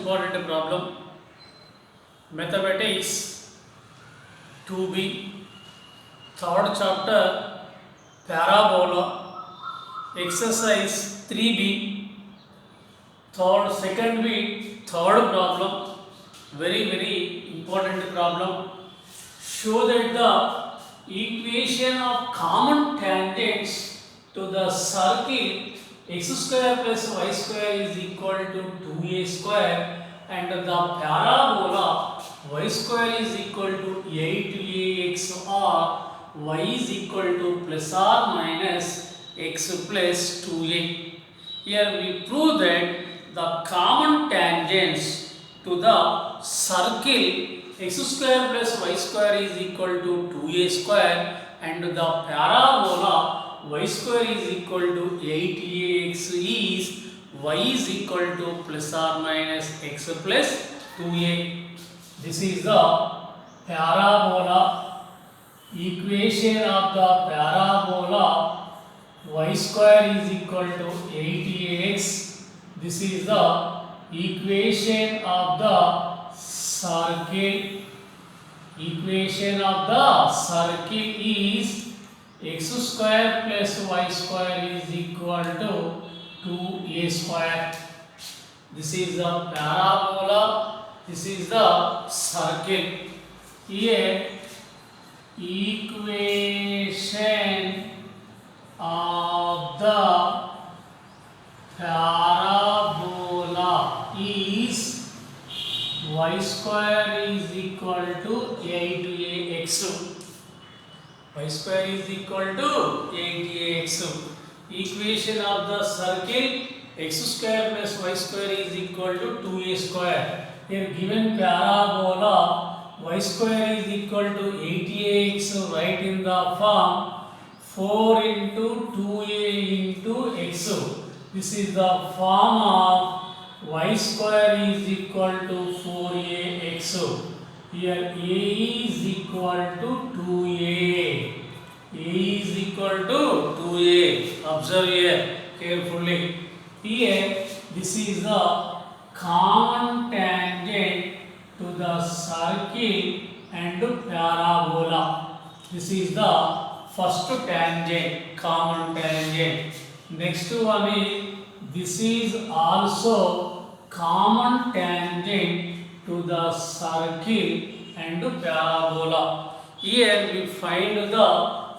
important problem. Mathematics 2B, third chapter, parabola, exercise 3B, second week, third problem, very important problem. Show that the equation of common tangents to the circle x square plus y square is equal to 2a square and the parabola y square is equal to 8ax or y is equal to plus or minus x plus 2a. Here we prove that the common tangents to the circle x square plus y square is equal to 2a square and the parabola y square is equal to 8ax is y is equal to plus or minus x plus 2a. This is the parabola, equation of the parabola y square is equal to 8ax. This is the equation of the circle. Equation of the circle is x square plus y square is equal to 2a square. This is the parabola. This is the circle. Here equation of the parabola is y square is equal to 8ax. Y square is equal to 8ax. Equation of the circle x square plus y square is equal to 2a square. Here given parabola y square is equal to 8ax, write in the form 4 into 2a into x. This is the form of y square is equal to 4ax. Here a is equal to 2a. A is equal to 2a. Observe here carefully. Here this is the common tangent to the circle and parabola. This is the first tangent, common tangent. Next one is this is also common tangent to the circle and parabola. Here we find the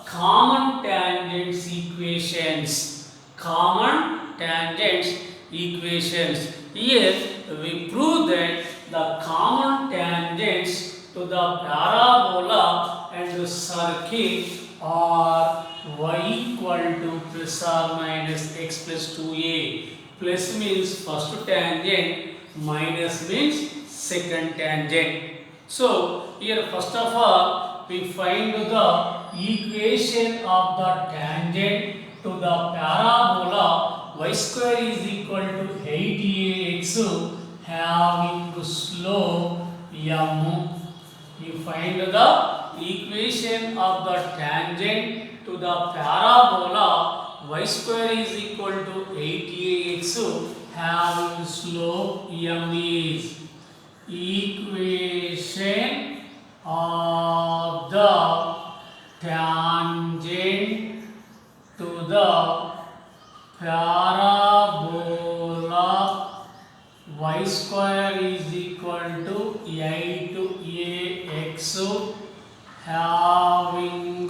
common tangents equations. Common tangents equations. Here we prove that the common tangents to the parabola and the circle are y equal to plus or minus x plus 2a. Plus means first tangent, minus means second tangent. So here first of all we find the equation of the tangent to the parabola y square is equal to 8ax having slope m. You find the equation of the tangent to the parabola y square is equal to 8ax having slope m is equation of the tangent to the parabola y square is equal to 8ax having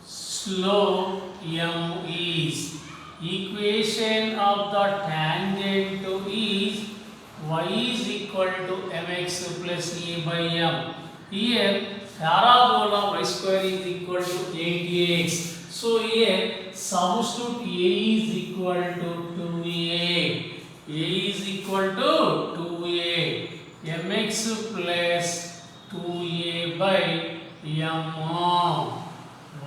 slope m is equation of the tangent to is y is equal to mx plus a by m. Here parabola y square is equal to 8ax. So here substitute a is equal to 2a. A is equal to 2a. mx plus 2a by m.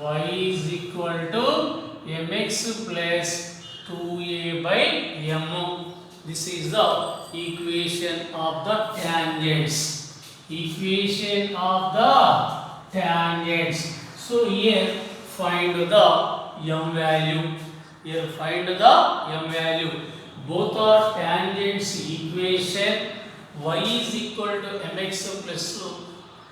Y is equal to mx plus 2a by m. This is the equation of the tangents. Equation of the tangents. So here find the m value. Here find the m value. Both are tangents equation y is equal to mx plus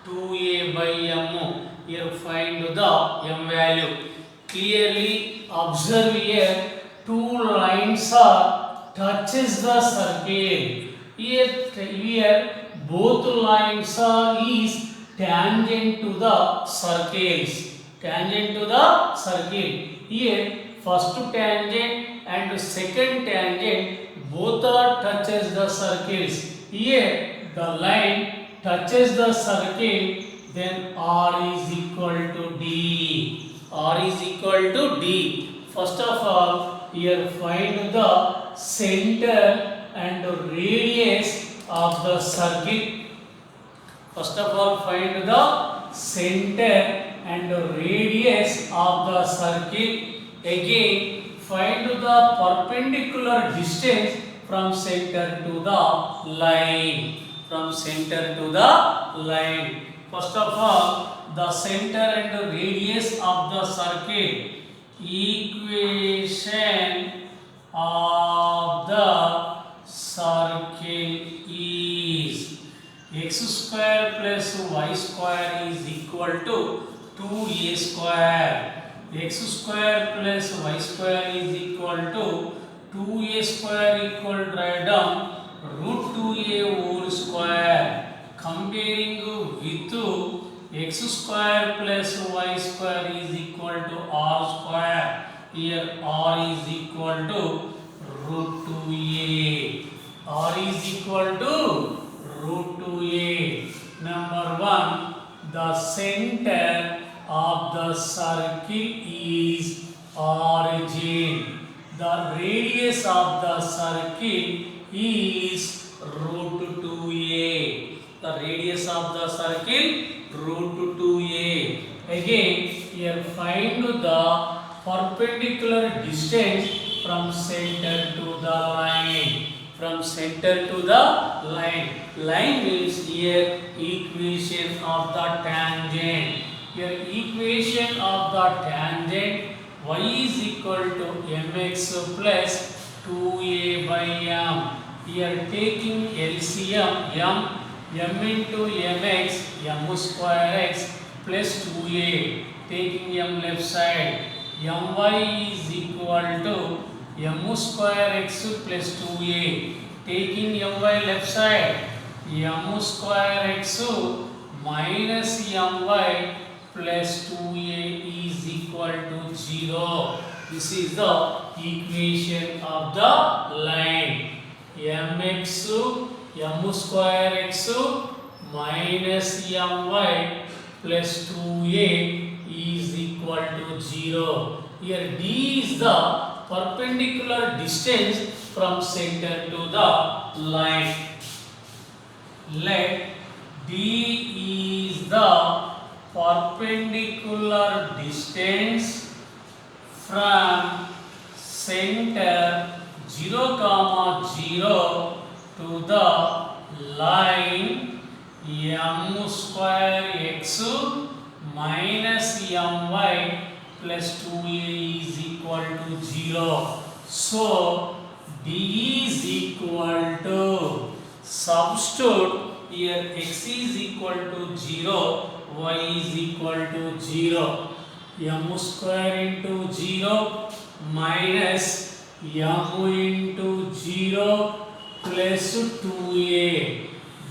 2a by m. Here find the m value. Clearly observe here, two lines are touches the circle. Here both lines are is tangent to the circles. Tangent to the circle. Here first tangent and second tangent both are touches the circles. Here the line touches the circle, then R is equal to D. R is equal to D. First of all, here find the center and radius of the circle. First of all, find the center and radius of the circle. Again, find the perpendicular distance from center to the line. From center to the line. First of all, the center and radius of the circle. Equation of the circle is x square plus y square is equal to 2a square. X square plus y square is equal to 2a square equal, write down root 2a whole square. Comparing with x square plus y square is equal to r square. Here r is equal to root 2a. R is equal to root 2a. Number 1, the center of the circle is origin. The radius of the circle is root 2a. The radius of the circle root 2a. Again, here find the perpendicular distance from center to the line. From center to the line. Line means here equation of the tangent. Here equation of the tangent, y is equal to mx plus 2a by m. Here taking LCM, m into mx, m square x plus 2a. Taking m left side, my is equal to m square x plus 2a. Taking my left side, m square x minus my plus 2a is equal to 0. This is the equation of the line. mx, m square x minus my plus 2a is equal to 0. Here d is the perpendicular distance from center to the line. Let d is the perpendicular distance from center 0, 0 to the line m square x minus my plus 2a is equal to 0. So d is equal to, substitute here x is equal to 0, y is equal to 0. M square into 0 minus m into 0 plus 2a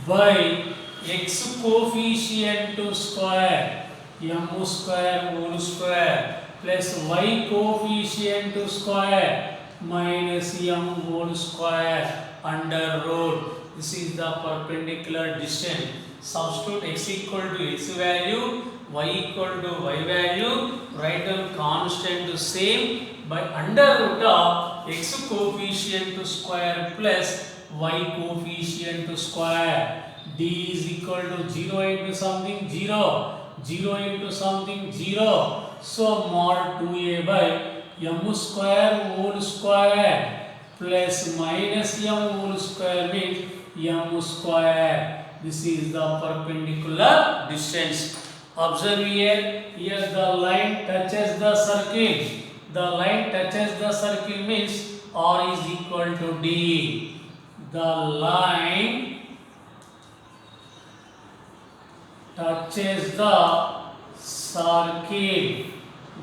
by x coefficient to square, m square whole square plus y coefficient to square minus m whole square under root. This is the perpendicular distance. Substitute x equal to x value, y equal to y value, write down constant to same by under root of x coefficient to square plus y coefficient to square. D is equal to 0 into something 0, 0 into something 0. So mod 2a by m square whole square plus minus m whole square means m square. This is the perpendicular distance. Observe here, the line touches the circle. The line touches the circle means R is equal to D. The line touches the circle.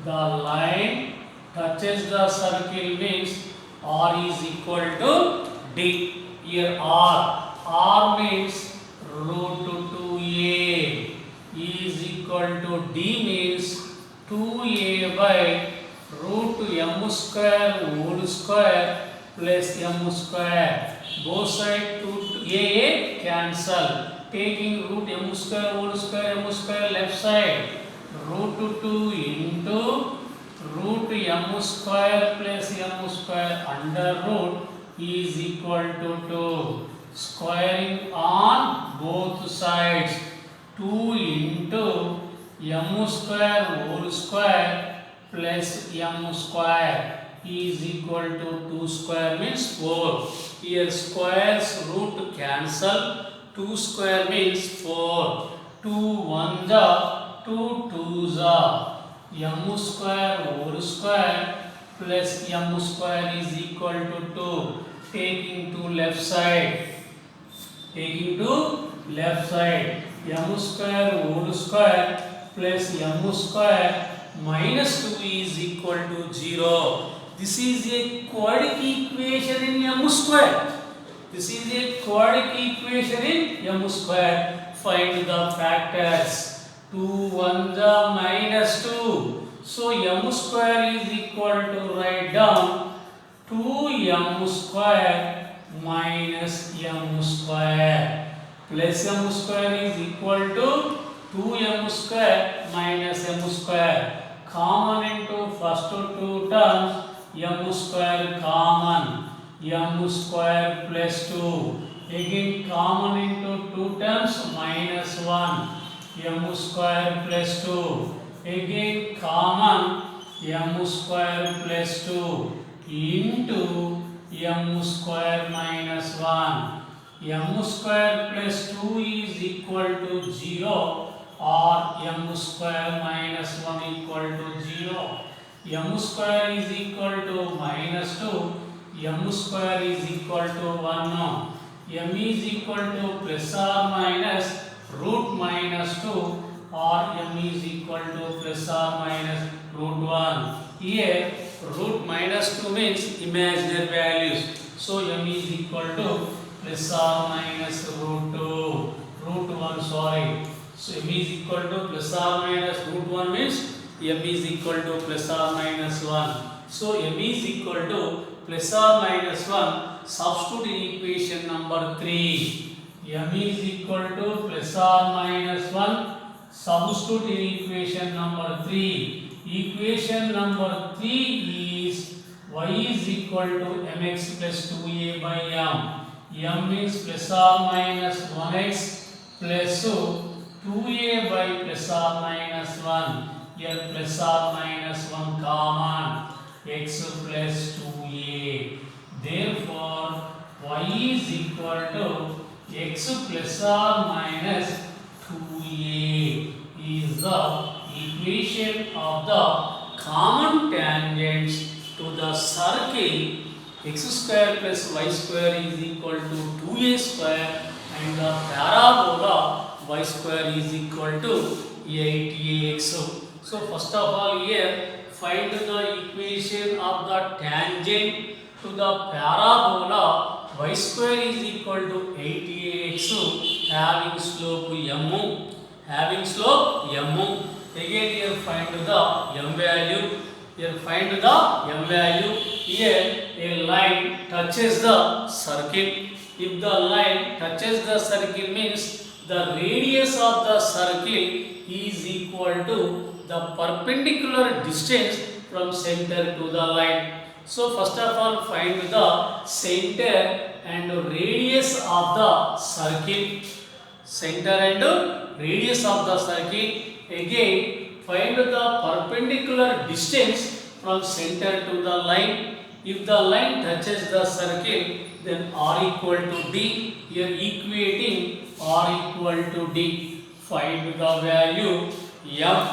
The line touches the circle means R is equal to D. Here R means root 2a is equal to D means 2a by root m square whole square plus m square. Both sides a cancel. Taking root m square whole square left side. Root 2 into root m square plus m square under root is equal to 2. Squaring on both sides. 2 into m square whole square plus m square is equal to 2 square means 4. Here squares root cancel. 2 square means 4. 2 1 the 2 2 the m square whole square plus m square is equal to 2. Taking to left side. Taking to left side. M square whole square plus m square minus 2 is equal to 0. This is a quadratic equation in m square. This is a quadratic equation in m square. Find the factors. 2 1 the minus 2. So m square is equal to write down 2m square minus m square plus m square is equal to 2m square minus m square. Common into first two terms, m square common, m square plus 2. Again common into two terms, minus 1, m square plus 2. Again common, m square plus 2 into m square minus 1. M square plus 2 is equal to 0 or m square minus 1 equal to 0. M square is equal to minus 2. M square is equal to 1. M is equal to plus or minus root minus 2 or m is equal to plus or minus root 1. Here root minus 2 means imaginary values. So m is equal to plus or minus root 2. Root 1, sorry. So m is equal to plus or minus root 1 means m is equal to plus or minus 1. So m is equal to plus or minus 1. Substitute in equation number 3. M is equal to plus or minus 1. Substitute in equation number 3. Equation number 3 is y is equal to mx plus 2a by m. M is plus or minus 1x plus 2a by plus or minus 1. Here plus or minus 1 common, x plus 2a. Therefore, y is equal to x plus or minus 2a is the equation of the common tangents to the circle. X square plus y square is equal to 2a square and the parabola y square is equal to 8ax. So first of all here find the equation of the tangent to the parabola y square is equal to 8ax having slope m. Having slope m. Again here find the m value. Here find the m value. Here a line touches the circle. If the line touches the circle means the radius of the circle is equal to the perpendicular distance from center to the line. So first of all find the center and radius of the circle. Center and radius of the circle. Again find the perpendicular distance from center to the line. If the line touches the circle, then r equal to d. Here equating r equal to d. Find the value m.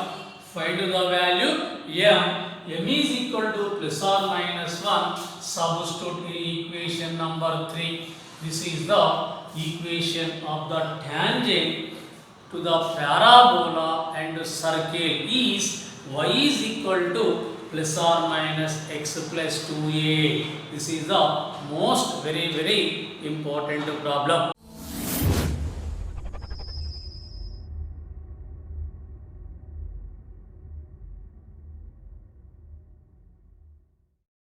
Find the value m. M is equal to plus or minus 1. Substitute in equation number 3. This is the equation of the tangent to the parabola and circle is y is equal to plus or minus x plus 2a. This is the most very important problem.